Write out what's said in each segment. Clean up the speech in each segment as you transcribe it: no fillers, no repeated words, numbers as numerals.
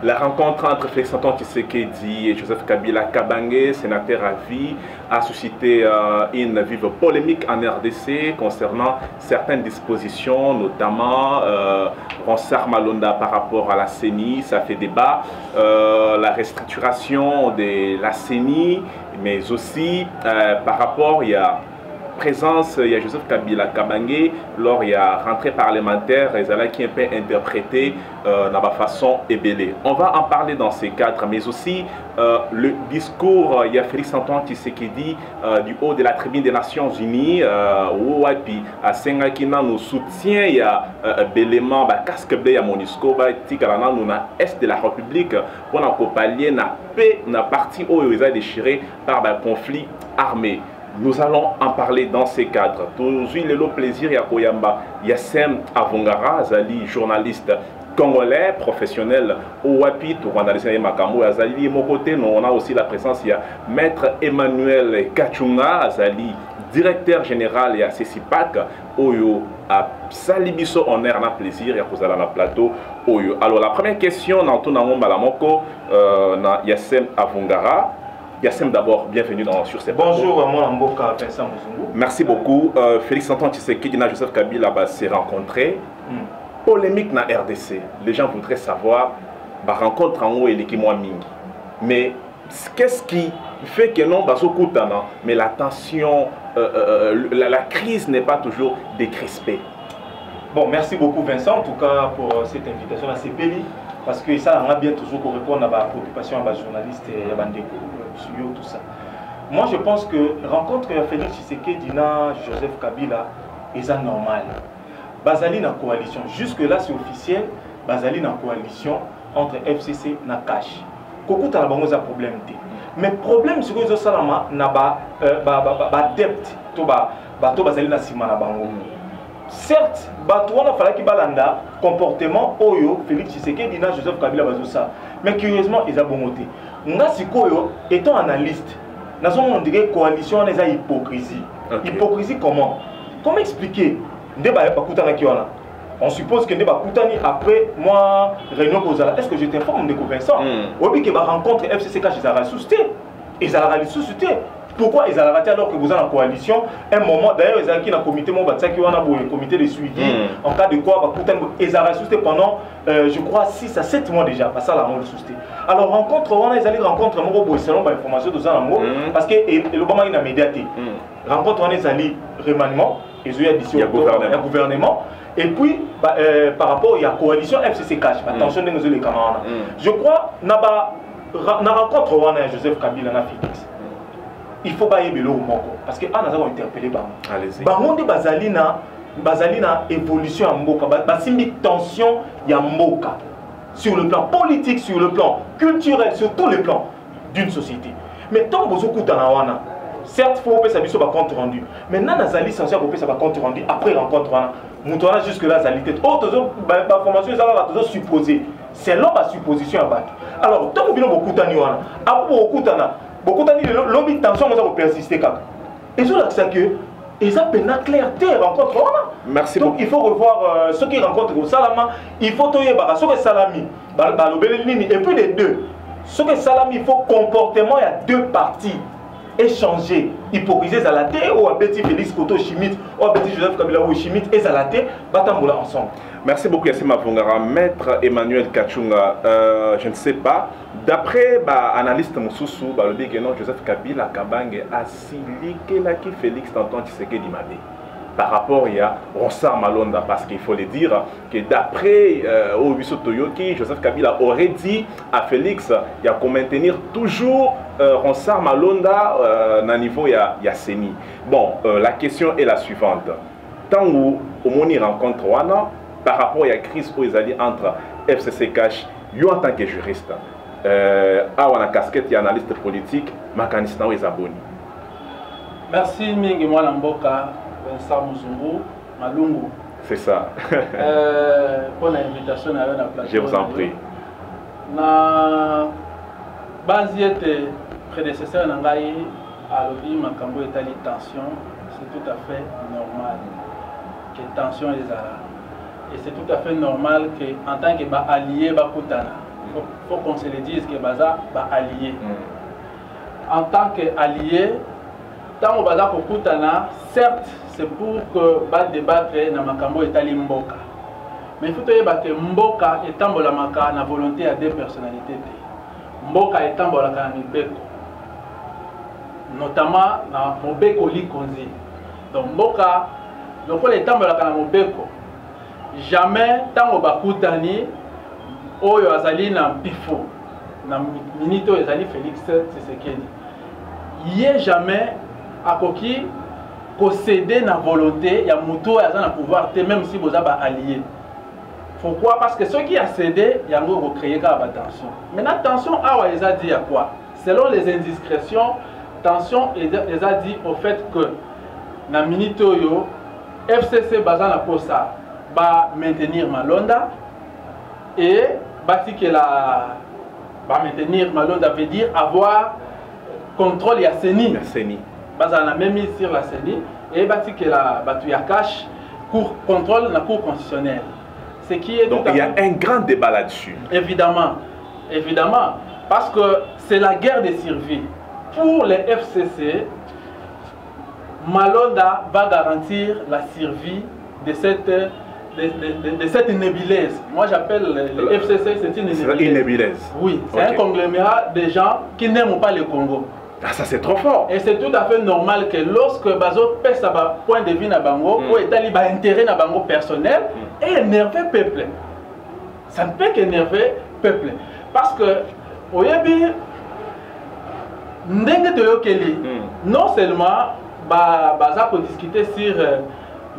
La rencontre entre Félix Antoine Tshisekedi et Joseph Kabila Kabange, sénateur à vie, a suscité une vive polémique en RDC concernant certaines dispositions, notamment Ronsard Malonda par rapport à la CENI, ça fait débat, la restructuration de la CENI, mais aussi par rapport, il y a présence, il y a Joseph Kabila Kabange, lors il y a rentrée parlementaire, et qui est un peu interprété de la façon ébélée. On va en parler dans ces cadres, mais aussi le discours, il y a Félix Antoine Tshisekedi du haut de la tribune des Nations Unies, où puis à Sengakina nous soutient, il y a Bélément, casque blé, il y a MONUSCO, Tikarana, nous na est de la République, pour la pallier na paix, na partie où ils ont déchiré par un conflit armé. Nous allons en parler dans ces cadres. Toujours le plaisir, Yakoyamba, Yassem Avongara, Zali, journaliste congolais, professionnel au WAPI, Tourandalisé Makamou, Azali, mon côté, on a aussi la présence, il y a Maître Emmanuel Kachunga, Azali, directeur général et CECIPAC, Oyo, à Salibiso, on a un plaisir, il y a Kozala na plateau, Oyo. Alors, la première question, dans tout le monde, Yassem Avongara. Yassem, d'abord, bienvenue sur ces plateaux. Bonjour à moi, Mboka Vincent Muzungu. Merci beaucoup. Félix Antoine Tshisekedi et Joseph Kabila s'est rencontrés. Polémique dans la RDC. Les gens voudraient savoir, rencontre en haut et l'équipe Mingi. Mais qu'est-ce qui fait que non, mais la tension, la crise n'est pas toujours décrispée? Bon, merci beaucoup Vincent, en tout cas pour cette invitation à CPLI. Parce que ça, on a bien toujours pour répondre à la préoccupation des journalistes et à tout ça. Moi, je pense que la rencontre de Félix Tshisekedi et Joseph Kabila est normal. Bazali na coalition. Jusque-là, c'est officiel. Bazali na coalition entre FCC et Cash. Beaucoup de problème. Mais le problème, c'est que les gens ont depth. Bazali na sima na bango. Certes, il fallait qu'il balanda comportement Oyo, Félix Tshisekedi, Joseph Kabila Bazosa. Mais curieusement, ils ont bon côté. Nous, étant analyste, nous avons dit que la coalition est une hypocrisie. Okay. Hypocrisie comment? Comment expliquer? On suppose que après moi, réunion Kozala. Est-ce que je t'informe de Vincent? Oui, que la rencontre FCC ils ont ressuscité. Ils ont ressuscité. Pourquoi ils ont raté alors que vous êtes en coalition? Un moment, d'ailleurs, ils ont qui dans le comité, comité de suivi. En cas de quoi, ils ont ressuscité pendant, je crois, 6 à 7 mois déjà. Ça, la mort de suscité. Alors, rencontre, on a les rencontres, selon l'information de Zanamo, parce que l'Obama a médiaté. Rencontre, on a les remaniements, ils ont dit au gouvernement. Et puis, par rapport à la coalition FCC Cash, attention, nous les camarades. Je crois, dans la rencontre, on a Joseph Kabila, Félix. Il faut pas y aller au Moko parce que nous avons interpellé Bango. Bazalina évolution à Mboka, basimbi tension ya Mboka sur le plan politique, sur le plan culturel, sur tous les plans d'une société. Mais tant que vous écoutez wana, certes faut que ça soit compte rendu. Mais nan nazali censé que ça va compte rendu après rencontre wana. Moutona jusque là zali tête. Autres information ils ont toujours supposé. C'est là ma supposition à battre. Alors tant que vous beaucoup tani wana, après beaucoup tana beaucoup de lobby tension va persister. Et sur là que ils ont une clarté rencontre. Merci donc beaucoup. Il faut revoir ceux qui rencontrent au Salama. Il faut toyer ceux qui salami, et puis les deux. Ceux qui salami, il faut comportement. Il y a deux parties. Échanger, hypocriser Zalaté ou à Betty Félix Koto Chimite ou à Betty Joseph Kabila ou Chimite et Zalaté, batamboula ensemble. Merci beaucoup Yassima Vongara. Maître Emmanuel Kachunga, je ne sais pas, d'après analyste Moussoussou, le dit que non, Joseph Kabila Kabange a siliqué là qui Félix Antoine Tshisekedi Mabé. Par rapport à Ronsard Malonda, parce qu'il faut le dire que d'après Obiso Toyoki, Joseph Kabila aurait dit à Félix il y a qu'on maintenir toujours Ronsard Malonda à niveau ya CENI. Bon, la question est la suivante. Tant où au monde rencontre Wana, par rapport à la crise où ils allaient entre FCC Cash, yo en tant que juriste, à la casquette et analyste politique, Makanistan ou Zaboni. Merci Mingi Mwalamboka. Vincent Muzungu, Malungu. C'est ça. Pour l'invitation à la plateforme. Je vous en prie. Na base était prédécesseur Nangaï à l'Obi Makambo est allé tension, c'est tout à fait normal que tension est là. Et c'est tout à fait normal que en tant que allié Bakutana, faut qu'on se le dise que baza ba allié. En tant qu'allié, tant on baza kokutana, certes c'est pour que ba débattre na makambo etali mboka. Mais il faut que mboka etambolamaka na volonté à deux personnalités. Mboka etambolaka na mibeko. Notamment na mobeko likonzi. Donc mboka lokola etambolaka na mobeko. Jamais tango bakutani oyo azali na pifo na minito ezali Félix Tshisekedi. Yé jamais akoki concéder na volonté ya muto aza na pouvoir te même si boza ba allié. Pourquoi? Parce que ceux qui a cédé, il y a un créé la tension. Maintenant, tension, ils a dit à quoi? Selon les indiscrétions, tension, ils a dit au fait que dans minute FCC bazana pour ça, va maintenir Malonda et maintenir Malonda veut dire avoir contrôle ya CENI. La CENI. Bazana même mis sur la CENI et la batuya cash cour contrôle la cour constitutionnelle. Donc il y a un grand débat là-dessus. Évidemment, évidemment, parce que c'est la guerre de survie. Pour les FCC, Malonda va garantir la survie de cette nébuleuse. Moi j'appelle les FCC, c'est une nébuleuse. Oui, c'est un conglomérat de gens qui n'aiment pas le Congo. Ah, ça c'est trop fort. Et c'est tout à fait normal que lorsque Bazo pèse sa point de vue na bango, ou est allé intérêt na bango personnel, et énerver le peuple. Ça ne peut qu'énerver le peuple. Parce que, au Yébi, non seulement Baza pour discuter sur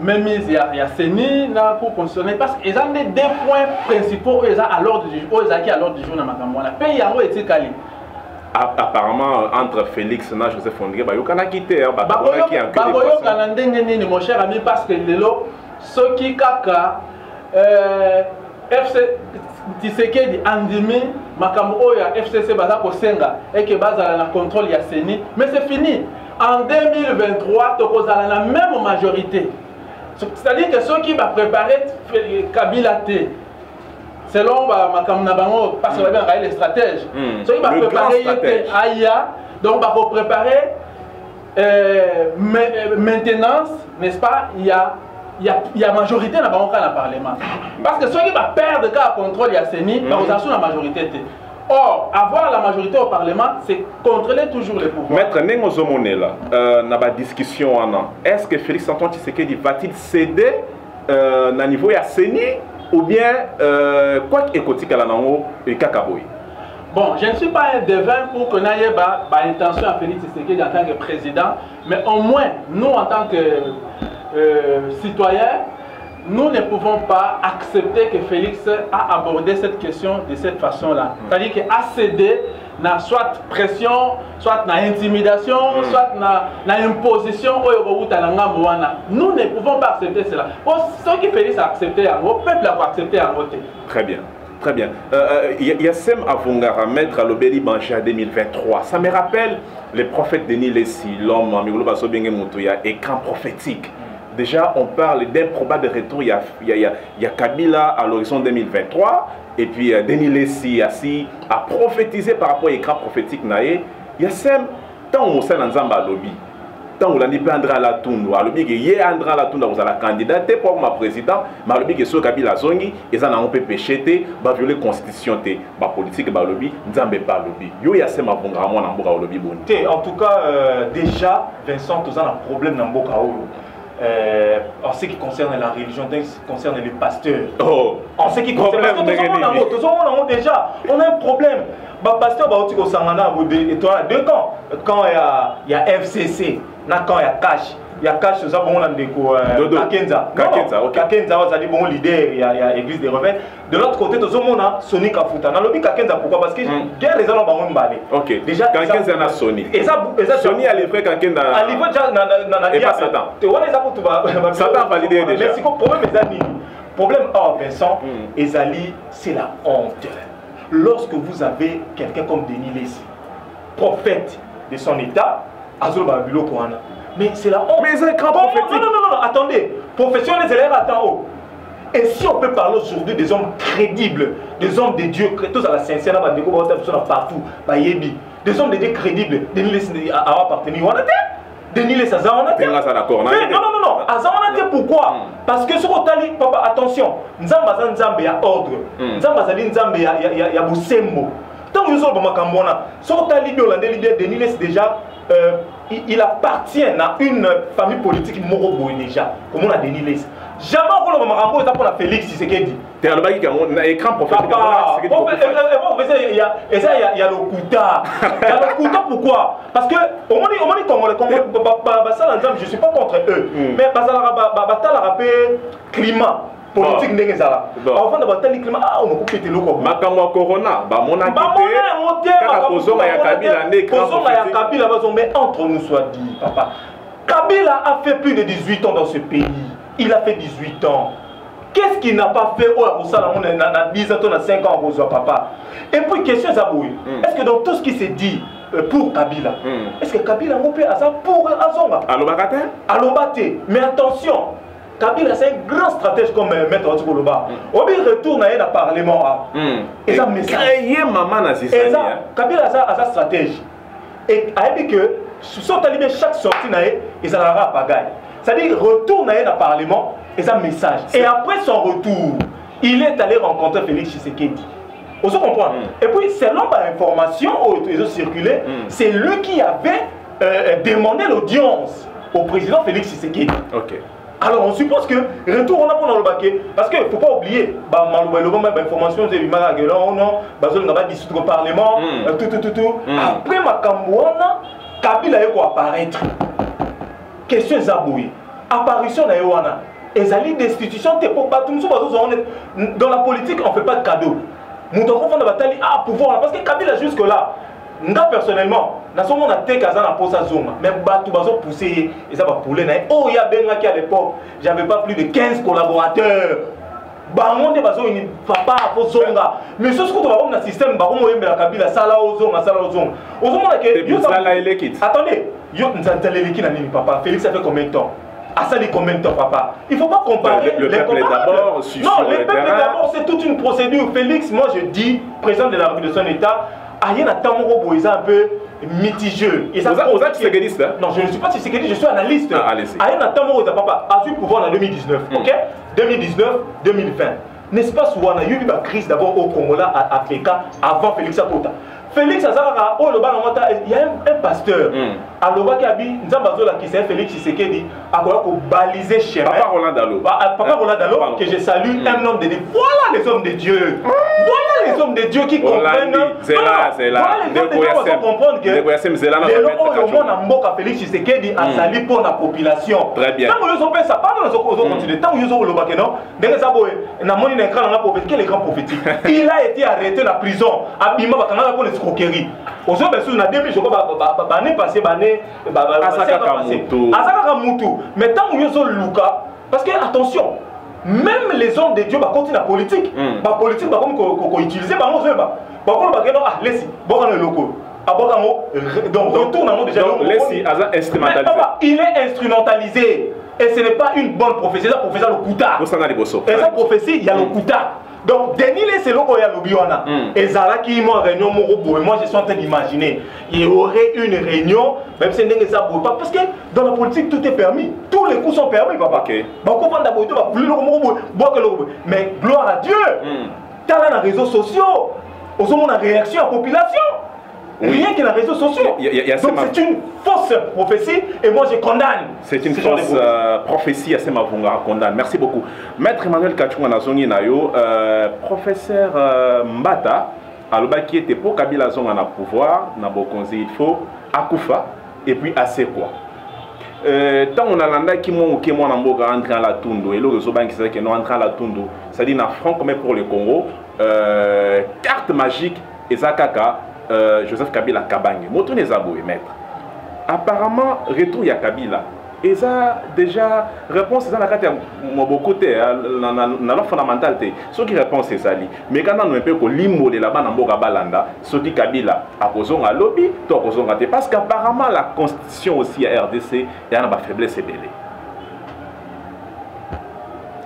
même il y a CENI na cour constitutionnelle, parce qu'ils ont des deux points principaux à l'ordre du jour, à l'ordre du jour dans ma campagne. Le pays yango est calé. Apparemment, entre Félix et Joseph Ondré, il y a quitté. Mon cher ami, parce que ceux qui kaka FC Tshisekedi andimi makambo ya FCC baza kosenga et que baza na contrôle ya CENI, mais c'est fini. En 2023, tu as la même majorité. C'est-à-dire que ceux qui vont préparer Kabila T, selon Makamnabango, parce que les stratèges, ceux qui vont préparer Aya, donc va préparer maintenance, n'est-ce pas? Il y a majorité dans le Parlement. Parce que ceux qui vont perdre le contrôle, il y a CENI, ils ont la majorité. Or, avoir la majorité au Parlement, c'est contrôler toujours les pouvoirs. Maître Nengo Zomonela, dans la discussion, est-ce que Félix Antoine Tshisekedi va-t-il céder au niveau de la CENI ou bien quoi qu'il y ait Kakaboy? Bon, je ne suis pas un devin pour qu'on ait intention à Félix Tshisekedi en tant que président, mais au moins, nous en tant que citoyens, nous ne pouvons pas accepter que Félix a abordé cette question de cette façon-là. C'est-à-dire qu'il a cédé na soit pression, soit na intimidation, soit na imposition. Nous ne pouvons pas accepter cela. Pour ceux qui Félix a accepté, le peuple a accepté à voter. Très bien. Très bien. Yassem Avongara, maître Lobeli Banja 2023. Ça me rappelle les prophètes Denis Lessi, l'homme, écran prophétique. Déjà, on parle d'un probable retour. Il y a Kabila à l'horizon 2023. Et puis, Denis Lessi a prophétisé par rapport à l'écran prophétique. Yassem, tant on s'en a lobby. Tant on a dit Andra Latoundou, alors que hier Andra Latoundou vous a la candidaté pour ma président, mais alors que sur Kabila Zongi, ils en ont peu péché, va violer la constitution, la politique, ba lobby, Nzambe pas lobby. Yo Yassem Avongara moi na mboka lobby bonté. En tout cas, déjà Vincent, tu as un problème dans mboka olo. En ce qui concerne la religion, en ce qui concerne les pasteurs. Oh. En ce qui concerne déjà, on a un problème. Les pasteurs, il y a deux camps. Quand il y a FCC, quand il y a Cash. Il y a Cash, ça bon, on a Kakenza. Kakenza, ça dit bon leader, il y a Église des Rebelles. De l'autre côté, on a Sony Kafuta. Dans le lobby Kakenza, pourquoi? Parce que guerre les gens ont balé. Ok. Déjà, Kakenza a Sony. Sony a livré Kakenza. A livré déjà et pas Satan. Satan a validé déjà. Mais c'est quoi le problème, Ezali? Problème, Vincent, Ezali, c'est la honte. Lorsque vous avez quelqu'un comme Denis Lessi, prophète de son état, Azul Babilo Kouana. Mais c'est la honte. Mais c'est un grand prophétique. Non, attendez. Professionnels élèves attendent haut. Et si on peut parler aujourd'hui des hommes crédibles, des hommes de Dieu, tous à la sincère, partout, des hommes de Dieu crédibles, Denis Les a appartenu, on a été. Denis Les Aza, on a été. Non. Aza, on a été pourquoi? Parce que ce qu'on t'a dit, papa, attention, Nzamba Nzambe a ordre, Nzamba Nzambe il y a Boussembo. Tant que nous sommes dans Makambona, ce qu'on t'a dit, Denis Les déjà, il appartient à une famille politique moroboue déjà, comme on a Denis Les. Jamais on va me pour la Félix Tshisekedi. Tu as un écran prophétique. Il y a le Kouta. Il y a le Kouta pourquoi? Parce que au moins je ne suis pas contre eux. Mais climat politique n'est pas avant de le climat, on a coupé le loco. Makamwa Corona, mon mais entre nous soit dit, papa. Kabila a fait plus de 18 ans dans ce pays. Il a fait 18 ans. Qu'est-ce qu'il n'a pas fait au Salomon dans 10 ans, dans 5 ans, papa? Et puis, question Zaboui, est-ce que dans tout ce qui s'est dit pour Kabila, est-ce que Kabila a fait ça pour Azonga? Alobate. Mais attention, Kabila c'est un grand stratège comme Maître Otskoloba. On retourne à un parlement. Et ça me créer maman Nazissi. Kabila a sa stratège. Et a dit que, sur chaque sortie, il a la pagaille. C'est-à-dire, retourne à un parlement et ça message. Et après son retour, il est allé rencontrer Félix Tshisekedi. Vous comprenez? Et puis, selon l'information qui a circulé, c'est lui qui avait demandé l'audience au président Félix Tshisekedi. Alors, on suppose que retour, on a pour le baquet. Parce qu'il ne faut pas oublier, l'information, c'est le parlement, tout. Après Makambouana, Kabila est apparaître. Question Zaboui. Apparition na Yowana. Et ça lit destitution, dans la politique, on ne fait pas de cadeau. Nous devons faire la bataille à pouvoir. Parce que Kabila jusque-là, personnellement, nous sommes en tête à la pose à Zoma. Même tout va pousser et ça va pouler. Oh, il y a bien qui à l'époque, j'avais pas plus de 15 collaborateurs. Bangon de bazo ini papa pour zonga. Mais ce qu'on va voir dans le système, baron moyen la Kabila sala ozonga. Ozonga que attendez, yo nzantale leki na nini papa? Félix ça fait combien de temps? Asali combien de temps papa? Il faut pas comparer le peuple d'abord. Non, le peuple d'abord c'est toute une procédure. Félix, moi je dis président de la République de son état, ayen a tamoro boisa un peu mitigeux. Et ça vous êtes séqueliste? Non, je ne suis pas séqueliste, je suis analyste. Ayen a tamoro boisa papa a eu pouvoir en 2019, OK? 2019-2020. N'est-ce pas souvent il y a eu une crise d'abord au Congo là à Péka avant Félix Akota. Félix Azara, il y a un pasteur. Alors, qui c'est Félix Tshisekedi, a balisé chemin. Papa Roland Dalo, que je salue, un homme de Dieu. Voilà les hommes de Dieu. Voilà les hommes de Dieu qui comprennent. C'est là. Voilà les hommes de Dieu qui comprennent que les hommes de Mboka Félix Tshisekedi a sali pour la population. Très bien. Tant que nous avons ça, pas dans nos continuer. Tant que nous avons le bac, non. Quel écran prophétique. Il a été arrêté dans la prison. Abima Bakanga pour les escroqueries. Aujourd'hui, bien sûr, on a 2000 jours, l'année passée, Azaka Moutou. Mais tant que nous avons Luka, parce que attention, même les hommes de Dieu continuent la politique. La politique, comme utiliser, laissez, donc retourne déjà. Il est instrumentalisé. Et ce n'est pas une bonne prophétie, c'est la prophétie le Kouta. Et la prophétie, il y a le Kouta. Donc, Denis Les c'est l'okoya l'obiwana. Et Zala qui m'a réunion et moi je suis en train d'imaginer, il y aurait une réunion, même si n'est pas parce que dans la politique tout est permis, tous les coups sont permis, papa. Mais gloire à Dieu, tu as les réseaux sociaux, on a une réaction à la population. Rien que les réseaux sociaux. Donc c'est une fausse prophétie et moi je condamne. C'est une fausse prophétie à Semavunga condamne. Merci beaucoup. Maître Emmanuel Kachunga Nazongi Nayo, professeur Mbata, alors qui était pour Kabila Zonga na pouvoir, na Bokonzi, il faut Akufa et puis assez quoi. Tant on a l'anda qui m'ont entré à la Tundo et le réseau banque c'est que nous entré à la Tundo, c'est-à-dire na franc comme pour le Congo, carte magique et Zakaka. Joseph Kabila Kabange, moto les aboué maître. Apparemment, retour ya Kabila. Et ça, déjà, réponse, c'est la carte mon côté, dans la fondamentalité. Ce qui répond, c'est ça. Mais quand on a un peu que l'immo de là-bas, dans Boga Balanda, ce qui Kabila a posé un lobby, toi, parce qu'apparemment, la constitution aussi à RDC, il y a une faiblesse et belée.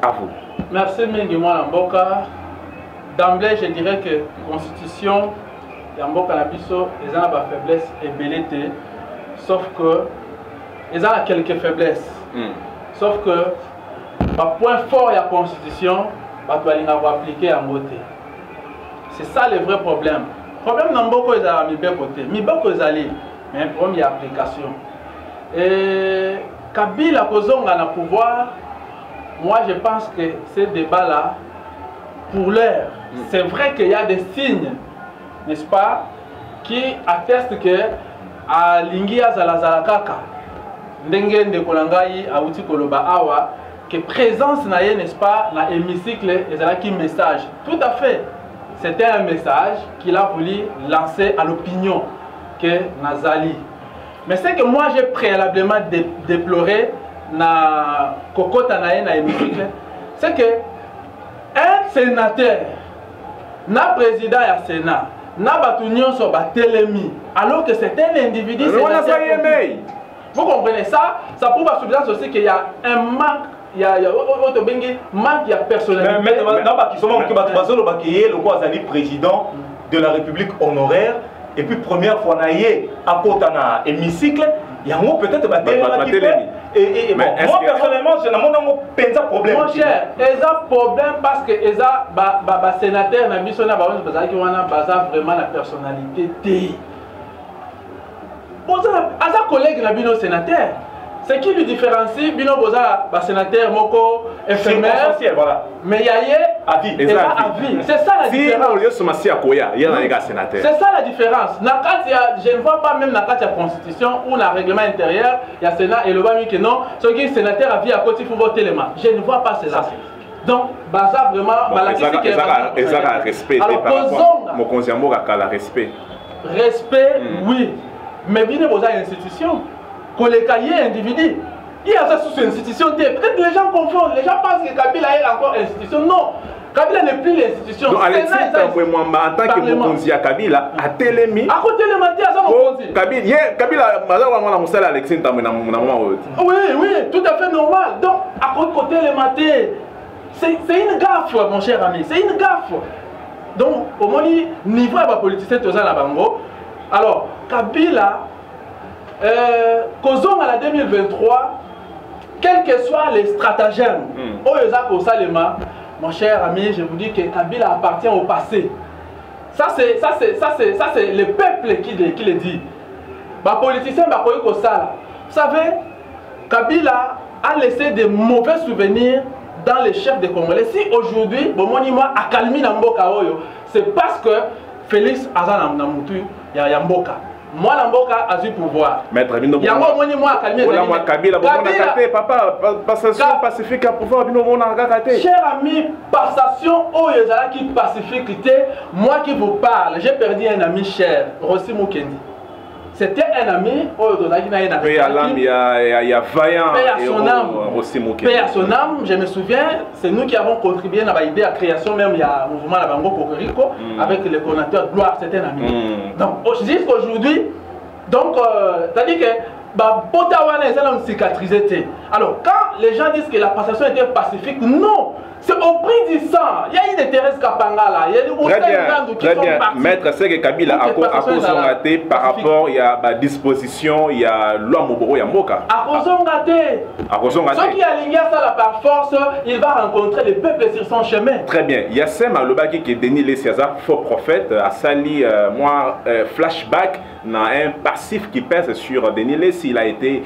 À vous. Merci mingi mwana mboka. D'emblée, je dirais que la constitution ya mboka na biso eza na ba faiblesse ebelete, sauf que eza na quelques faiblesses. Sauf que ba point fort ya constitution bato balinga ko appliquer yango te. C'est ça le vrai problème. Problème na mboka eza mibeko te. Mibeko ezali mais problème ya application. Et Kabila kozonga na pouvoir, moi je pense que ces débats là pour l'heure, c'est vrai qu'il y a des signes, n'est-ce pas, qui attestent que à Lingia Zalazalakaka, Ndenge Ndekolangai, Aouti Koloba Awa, que présence naïe, n'est-ce pas, dans l'hémicycle, et qui message. Tout à fait. C'était un message qu'il a voulu lancer à l'opinion que Nazali. Mais c'est que moi j'ai préalablement déploré na Kokota naïe dans l'hémicycle, c'est que un sénateur, na président du Sénat, na batunion sur Batelemi, alors que c'est un individu. Vous comprenez ça? Ça prouve à suffisance aussi qu'il y a un manque, il y a manque de personnalité. Mais le président de la République honoraire, et puis première fois à côté de l'hémicycle, il y a peut-être et bon, moi personnellement, je n'ai pas de problème. Mon cher, il y a un problème parce que les sénateurs qui ont vraiment la personnalité. Les collègues de sénateur, ce qui lui différencie, les sénateurs moko éphémère, mais il y a avis. C'est ça la différence. C'est ça la différence. Je ne vois pas même dans la constitution ou dans le règlement intérieur, il y a le Sénat et le bas que non, ceux qui sont sénateurs à vie à côté, il faut voter les mains. Je ne vois pas cela. Donc, ça vraiment, respect. Alors, respect, oui. Mais bien aux institutions, que les cahiers individus, il y a ça sous une institution. Peut-être les gens confondent, les gens pensent que Kabila est encore institution. Non, Kabila n'est plus l'institution. Donc, Alexis, en tant que Mokonzi à Kabila, à Télémi. À côté de Mathias, à Mokonzi. Kabila, Alexis, oui, oui, tout à fait normal. Donc, à côté de Mathias, c'est une gaffe, mon cher ami, c'est une gaffe. Donc, au moins, niveau de la politicien, tout ça, la bango. Alors, Kabila, causons à la 2023, quels que soient les stratagèmes, mon cher ami, je vous dis que Kabila appartient au passé. Ça c'est le peuple qui le dit. Les politiciens, vous savez, Kabila a laissé de mauvais souvenirs dans les chefs des Congolais. Si aujourd'hui, a calmé Namboka, c'est parce que Félix Azan Namutu, il y a Mboka. Moi, Mboka a eu pouvoir. Maître Bino, il y a moi à calmer. Kabila, papa, passation pacifique à pouvoir, cher ami, passation, qui pacifique, moi qui vous parle, j'ai perdu un ami cher, Rossi Mukendi. C'était un ami, il y a Vaillant et Rossi Mukendi. Paix à son âme, je me souviens, c'est nous qui avons contribué à l'idée de la création, même il y a un mouvement à Bango Cocorico, avec le coordinateur Gloire, c'était un ami. Donc, jusqu'aujourd'hui, c'est-à-dire que Potawana est un cicatrisé. Alors, quand les gens disent que la passation était pacifique, non! C'est au prix du sang. Il y a eu des Thérèse Kapanga là. Il y a des très bien. Maître, c'est que Kabila a cause raté par rapport il y a la disposition, il y a loi Moboro Yamboka. À cause raté. Ceux qui alignent ça par force, il va rencontrer les peuples sur son chemin. Très bien. Il y a Sem Alobaki qui est Denis Lesiaza, faux prophète, a sali moi flashback dans un passif qui pèse sur Denis Lessi. Il a été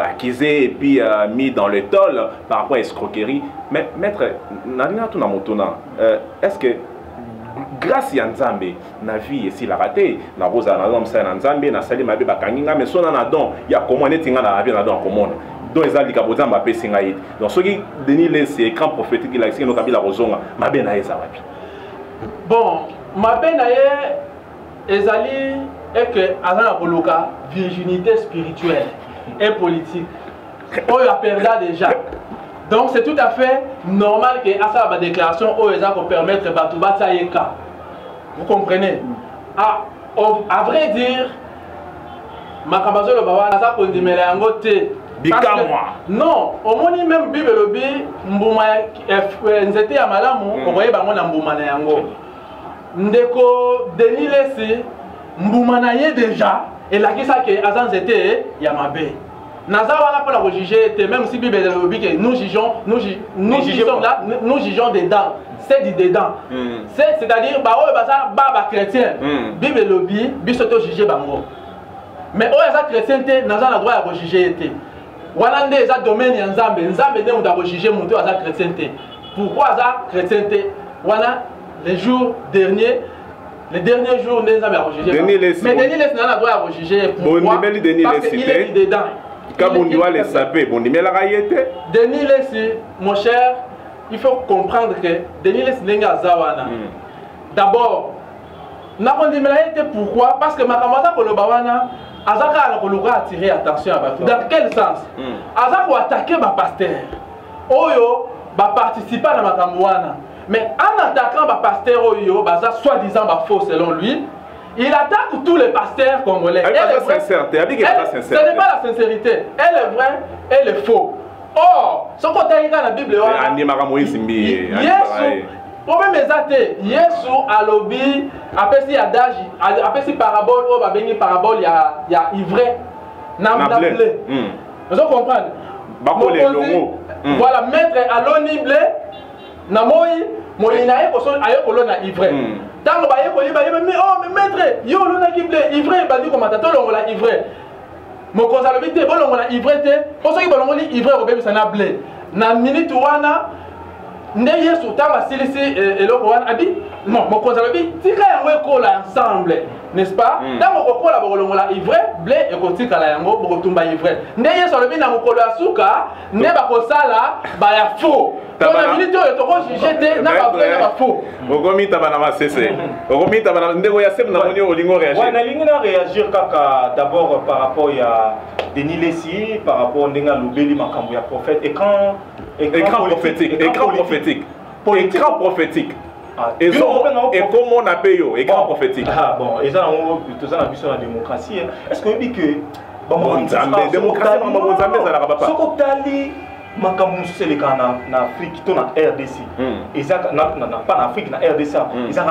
accusé et puis mis dans le tol par rapport à escroquerie. Mais maître, est-ce que grâce à Nzambe, na vie ici la raté, na rosa na dom sa Nzambe, na sali mabe bakanginga, mais son na don, il y a comment netinga na vie na don comment. Donc ils allaient kaboza mbappé singaïd. Donc ceux qui Denis Lessi écran prophétique il a écrit no kabila rozonga, mabe na eza wapi. Bon, mabe na ezali est que azana koloka virginité spirituelle et politique. On l'a perdu déjà. Donc c'est tout à fait normal que à sa déclaration OESA pour permettre Batouba Tsayeka. Vous comprenez? À vrai dire, Makabazo le Bawa Nasa Kondimela Yangote, Non, au moins même Bible lobi mbuma nzete ya malamu okoye bango na mbuma na yango. Ndeko Denis Lesi mbuma na ye déjà et la kisa ke azan nzete ya mabe. Naza wana pour la juger même si Bible lobi que nous jugeons nous jugeons des dents, c'est du dedans. C'est-à-dire ba oyo baza ba chrétien. Bible lobi biso to juger bango. Mais oyo za chrétien te naza na droit ya juger te. Voilà un domaine en Nzambe. Nzambe ne doit juger mon Dieu à sa chrétienté. Pourquoi à sa chrétienté? Voilà les jours derniers, les derniers jours de Nzambe a juger. Mais Denis Lesi n'a pas droit à juger. Pourquoi? Parce qu'il est dedans. Quand on doit les saper, bon, il met la railleté. Denis Lesi, mon cher, il faut comprendre que Denis Lesi n'est pas Zawana. D'abord, n'a pas dit pourquoi? Parce que ma camarade Kolobawana. Azaka a attirer attention à Batou. Dans quel sens? Azaka a attaqué ma pasteur. Oyo va participer à ma campagne. Mais en attaquant ma pasteur Oyo, baza soi-disant faux selon lui, il attaque tous les pasteurs congolais. Ce n'est pas la sincérité. Elle est vraie, elle est faux. Or, ce qu'on a dit dans la Bible, problème est Yesu alobi apesi adage apesi parabole o ba bengi parabole ya ivraie na blé. Vous comprenez? Voilà, mettre aloni blé na moi na ye koso ayo kolona ivraie. Tango ba ye koli ba ye mais oh mais maître yo lona ki blé ivraie ba di ko mata to longola ivraie. Mo kozalobi te bo longola ivraie te ko so ki ba longoli ivraie ko bebisa na blé. Na minute wana nde Yesu tamba silisi eloko wana abi non mon konzalobi tika yango ekola ensemble n'est-ce pas tango kokola bokolongola ivraie blé ekotika la yango bokotumba ivraie nde Yesu alobi na mokolo ya suka nde bakosala ba ya faux donc na minute oyo toko juger te na ba vrai na ba faux okomi tabana masese okomi tabana ndeko ya sem na moni olingo réagir ouais na lingi na réagir kaka d'abord par rapport ya Denis Lesi par rapport ndenga lobeli makambo ya prophète écran prophétique. Et comment on appelle écran prophétique? Ah bon, et ça, on a vu sur la démocratie. Est-ce que vous dites que démocratie, ça n'a pas. Ce qu'on t'a dit, c'est le cas en Afrique, en RDC. Et ça, pas en Afrique, en RDC, ils ont une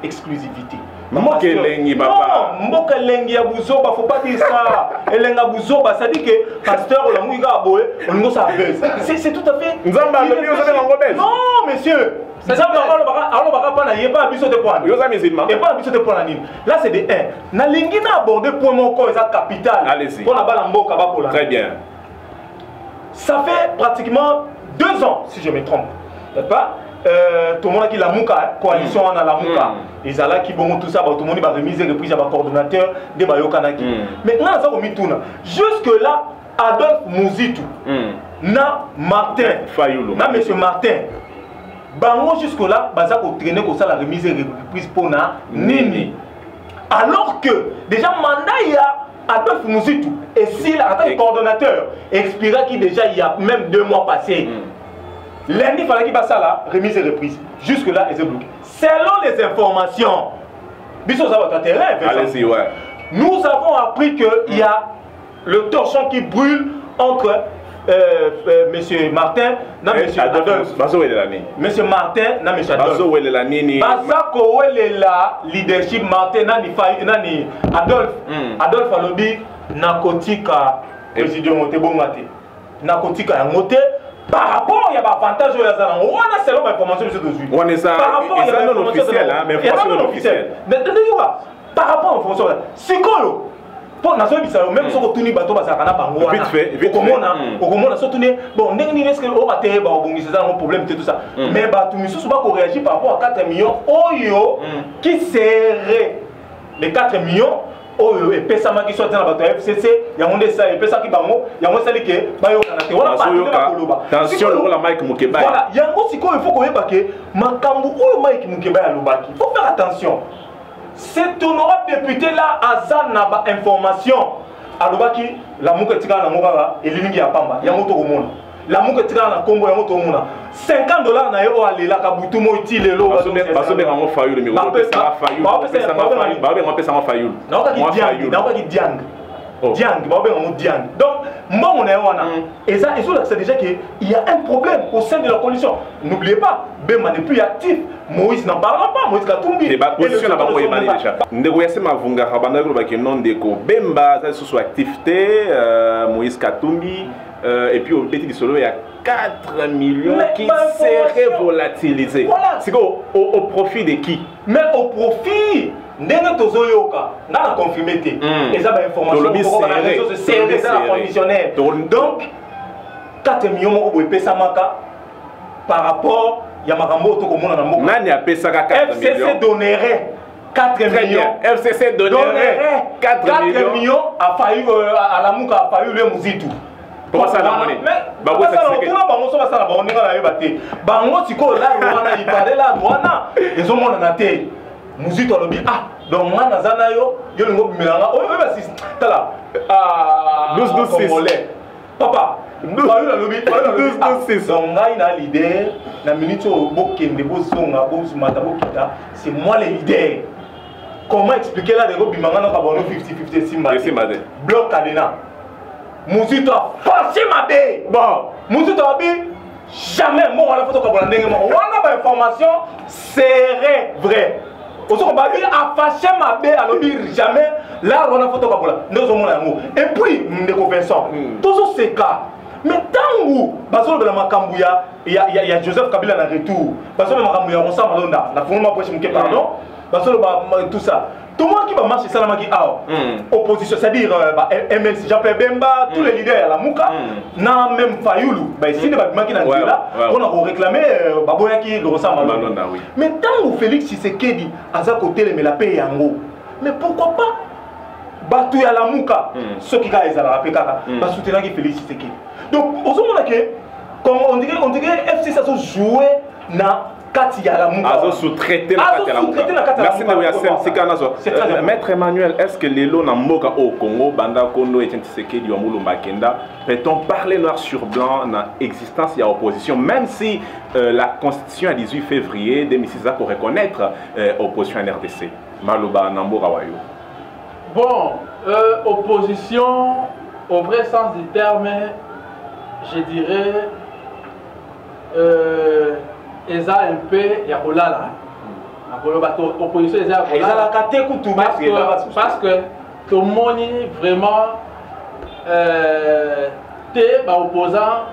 exclusivité. Mboka lengi papa. Mboka lengi ya buzoba, faut pas dire ça. Elenga buzoba, ça dit que pasteur la mouiga boé, on nous ça baisse. C'est tout à fait. Nzamba le bio ça en baisse. Non, monsieur. C'est ça alors baka pas na yeba biso de point. Yo za musulman. Et pas biso de point nini. Là c'est des 1. Na lingi na aborder point moko eza capital. Allez-y. Pour la bala mboka ba pola. Très bien. Ça fait pratiquement 2 ans si je me trompe. N'est-ce pas? Tout le monde qui la mouka coalition on a la mouka ils allaient qui bon tout ça tout le monde va remise et reprise à coordonnateur de Bayokanaki maintenant ça on mit tout jusque là Adolphe Muzitu na Martin Fayulu na monsieur Martin bango jusque là baza ko traîner ko ça la remise et reprise pour na nini alors que déjà mandat ya Adolphe Muzitu et s'il a été coordonnateur expira qui déjà il y a même 2 mois passés. Lundi, il fallait qu'il fasse ça là, remise et reprise. Jusque-là, ils sont bloqués. Selon les informations, allez-y, ouais. Nous avons appris qu'il y a le torchon qui brûle entre M. Martin et M. Adolphe. M. Martin et M. Adolphe. Bazako la leadership Martin et Adolphe. Adolphe Alobi, narcotique à président Motebongate. Narcotique à Moté. Par rapport il y a des avantages on a selon l'information de aujourd'hui. On est ça. Par rapport il y a non officiel mais information officielle. Par rapport à l'information psycholo pour na so bisalo même so ko tuni bato bazaka na bango wana. Au komona so tuni bon ndenge ni est-ce que on va te ba obongisa ça un problème tout ça. Mais bato misusu ba ko réagir par rapport à 4 millions oyo qui serait les 4 millions oyo epesama ki sorti na bato ya FCC yango nde ça epesa ki bango yango sali ke bayokana te wana ba tuna koloba attention le la Mike Mukeba voilà yango siko il faut ko yeba ke makambu oyo Mike Mukeba ya lobaki faut faire attention cet honorable député là azan na ba information alobaki la muka tika na ngobala elingi ya pamba yango to komona la muka tika na kombo yango to komona $50 na yo alela ka butu mo utile lo baso be ngo Fayulu mi ngo pesa Fayulu ba be ngo pesa ngo Fayulu na ka ki diang Diang, Diang. Donc, moi, on est là. Et ça, c'est déjà qu'il y a un problème au sein de la coalition. N'oubliez pas, Bemba n'est plus actif. Moïse n'en parlera pas. Moïse Katumbi. Et bah, position n'a pas pour émaner déjà. Ndegouyassé Mavunga, Rabanda Globaki, non déco. Bemba, ça sous activité, Moïse Katumbi. Et puis au petit solo, il y a 4 millions qui seraient volatilisés. Voilà. C'est au profit de qui? Mais au profit ndenge tozoyoka na confirmé té eza ba information ko na réseau c'est la conditionnel. Donc 4 millions moko epesa maka par rapport ya makambo to komona na moko nani apesaka 4 millions FCC donnerait 4 millions. FCC donnerait 4 millions a failli à la muka a failli le muzitu. Comment ça la monnaie? Bango ça la bango na yebate. Bango tiko la wana ibale la douana. Ezo mona na té. Muzitu alobi ah donc moi nazana yo lingo bimelanga o ba sis tala 12 congolais. Papa 12 6 donc ngai na leader na minute o bokende bosonga bosumata bokita c'est moi le leader. Comment expliquer là lingo bimanga na kabono 50-50 simba. Bloc cadena. Muzitu a fâché ma bé. Bon, Muzitu a dit jamais moi on a photo comme ndenge moi. On a pas information serait vrai. Au second babi a fâché ma bé à l'obir jamais là on a photo comme nous sommes amour. Et puis ndeko Vincent. Toujours ces cas. Mais tant où baso de la Makambouya il y a Joseph Kabila na retour. Baso de Makambouya on s'en malonda. La fondement pour chimke pardon. Baso tout ça. Tout le monde qui va marcher ça la qui opposition, c'est-à-dire MLC, Jean-Pierre Bemba, tous les leaders à la Mouka, n'a même Fayoulou. Ici, les bâtiments qui n'ont pas là, on a réclamé Baboya qui le ressemble. Mais tant que Félix Tshisekedi a sa côté mais la paix est en haut. Mais pourquoi pas Batou à la Mouka, ceux qui gagnent la PK, va soutenir Félix Tshisekedi. Donc, au moment on dirait FC ça se jouer na sous-traité merci de Maître Emmanuel, est-ce que les lots Mboka au Congo, Banda Kondo et Tshisekedi Wamulu Makenda, peut-on parler noir sur blanc dans l'existence il y a opposition, même si la Constitution à 18 février 2006 pour reconnaître opposition en RDC Malouba Namboka Wayo. Bon, opposition au vrai sens du terme, je dirais Eza un peu ya kolala. Opposition eza kolala. Parce que tout le monde vraiment t'es opposant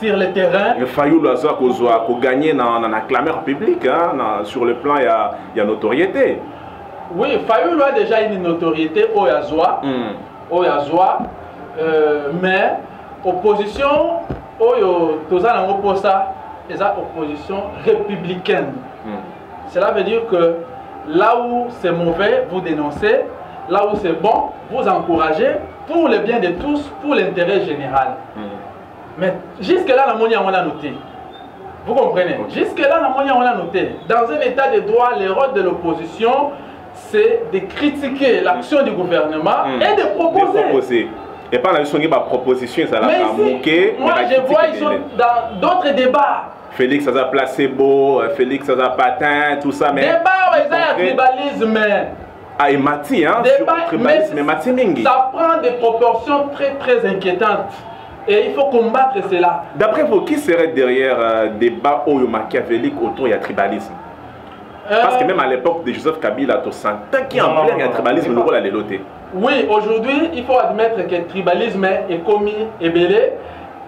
sur le terrain. Il faut gagner dans la clameur publique, sur le plan il y a notoriété. Oui, Fayoulou a déjà une notoriété au Yazoua, mais opposition au Tozan en opposa. Et ça, opposition républicaine. Cela veut dire que là où c'est mauvais, vous dénoncez. Là où c'est bon, vous encouragez pour le bien de tous, pour l'intérêt général. Mais jusque-là, la monnaie, on a noté. Vous comprenez? Jusque-là, la monnaie, on a noté. Dans un état de droit, le rôle de l'opposition, c'est de critiquer l'action du gouvernement et de proposer. Et pas la proposition, ça l'a manqué. Moi, je vois, ils sont dans d'autres débats. Félix a placebo, Félix a patin, tout ça. Mais débat, ils ont un tribalisme. Ah, et Mati, hein, mais Mati Mingi. Ça prend des proportions très inquiétantes. Et il faut combattre cela. D'après vous, qui serait derrière débat machiavélique autour du tribalisme? Parce que même à l'époque de Joseph Kabila, tu sens qu'il y a en plein un tribalisme, le rôle à l'éloté. Oui, aujourd'hui, il faut admettre que le tribalisme est commis et belé.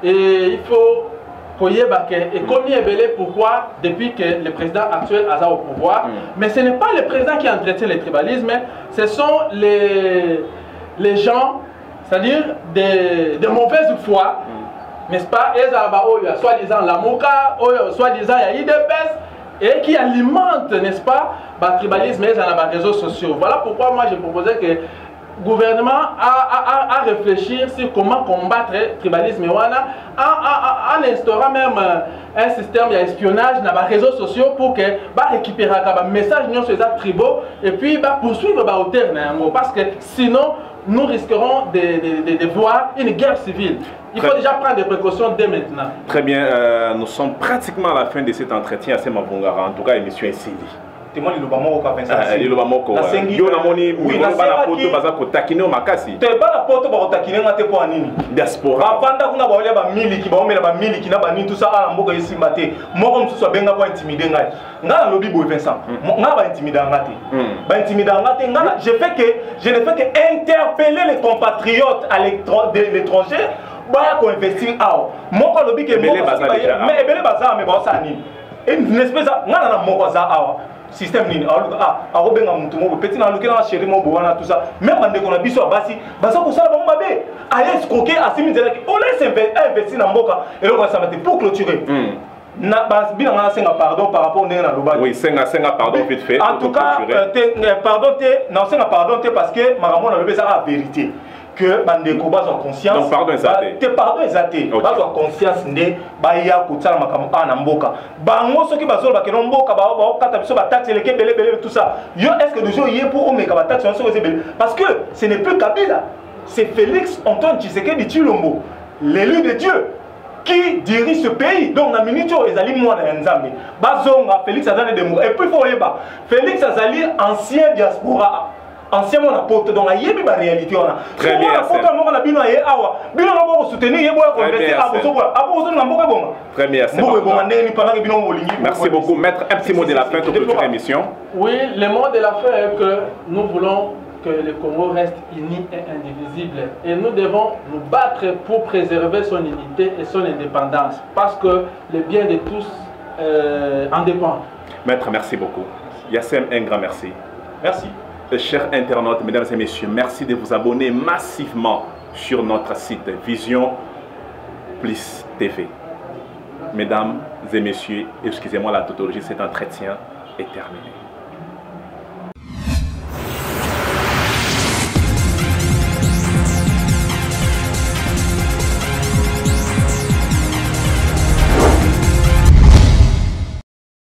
Et il faut et commis et belé, pourquoi? Depuis que le président actuel a au pouvoir. Mais ce n'est pas le président qui entretient le tribalisme, ce sont les gens, c'est-à-dire de mauvaise foi, n'est-ce pas? Soi-disant la Mouka, soi-disant il y a IDPS, et qui alimente, n'est-ce pas, le tribalisme et les réseaux sociaux. Voilà pourquoi moi j'ai proposé que le gouvernement a réfléchir sur comment combattre le tribalisme en instaurant même un système d'espionnage dans les réseaux sociaux pour que récupérer les messages sur les tribaux et puis poursuivre au terme. Parce que sinon, nous risquerons de voir une guerre civile. Il faut déjà prendre des précautions dès maintenant. Très bien, nous sommes pratiquement à la fin de cet entretien à Semabongara. En tout cas, l'émission est finie. témoin le bamoko ka Vincent. Le bamoko. Yo na moni oui na poto baza ko takine o makasi. Te bana poto ba ko takine ngate po anini. Diaspora. Ba vanda kuna ba ole ba miliki ba omela ba miliki na ba ni tout ça ala mboka yesimba te. Moko msusu abenga po intimider ngai. Nga lobi boy Vincent. Nga ba intimider ngate. Ba intimider ngate nga je ne fais que interpeller les compatriotes à l'étranger. Ba ko investir aw. Moko lobi ke moko mais ebele baza mais ba sa nini. Une espèce ngana na moko za awa. Système nini akobenga mutu moko petit na lukela na chéri moko wana tout ça même bande ko na biso abasi baza ko sala bango mabe aye escroquer asimi zela ki on laisse investir na mboka et donc ça va te pour clôturer na bas bina na senga pardon par rapport ndenge na loba oui senga pardon vite fait en tout cas pardon te na senga pardon te parce que makambo na bébé ça la vérité que bandeko bazo conscience donc pardon exacté te pardon exacté bazo conscience nde baya kutala makambo ana mboka bango soki bazo ba keno mboka ba kata biso ba taxe les belé tout ça yo est-ce que déjà yé pour omeka ba taxe sur les parce que ce n'est plus Kabila c'est Félix Antoine Tshisekedi Tshilombo l'élu de Dieu qui dirige ce pays donc na minute ezali mwana ya Nzambe bazonga Félix Azali de et puis faut yeba Félix Azali ancien diaspora ancien mon apôtre donc il y a une réalité on a très bien apôtre mon na bino ye awa bino na bo soutenir ye bo ko investir abo na mboka bonga très bien c'est bon ndeni pendant que bino molingi merci beaucoup maître un petit mot de la fin pour clôturer l'émission oui le mot de la fin est que nous voulons que le Congo reste uni et indivisible et nous devons nous battre pour préserver son unité et son indépendance parce que le bien de tous en dépend. Maître, merci beaucoup. Yassem, un grand merci. Merci. Chers internautes, mesdames et messieurs, merci de vous abonner massivement sur notre site Vision Plus TV. Mesdames et messieurs, excusez-moi la tautologie, cet entretien est terminé.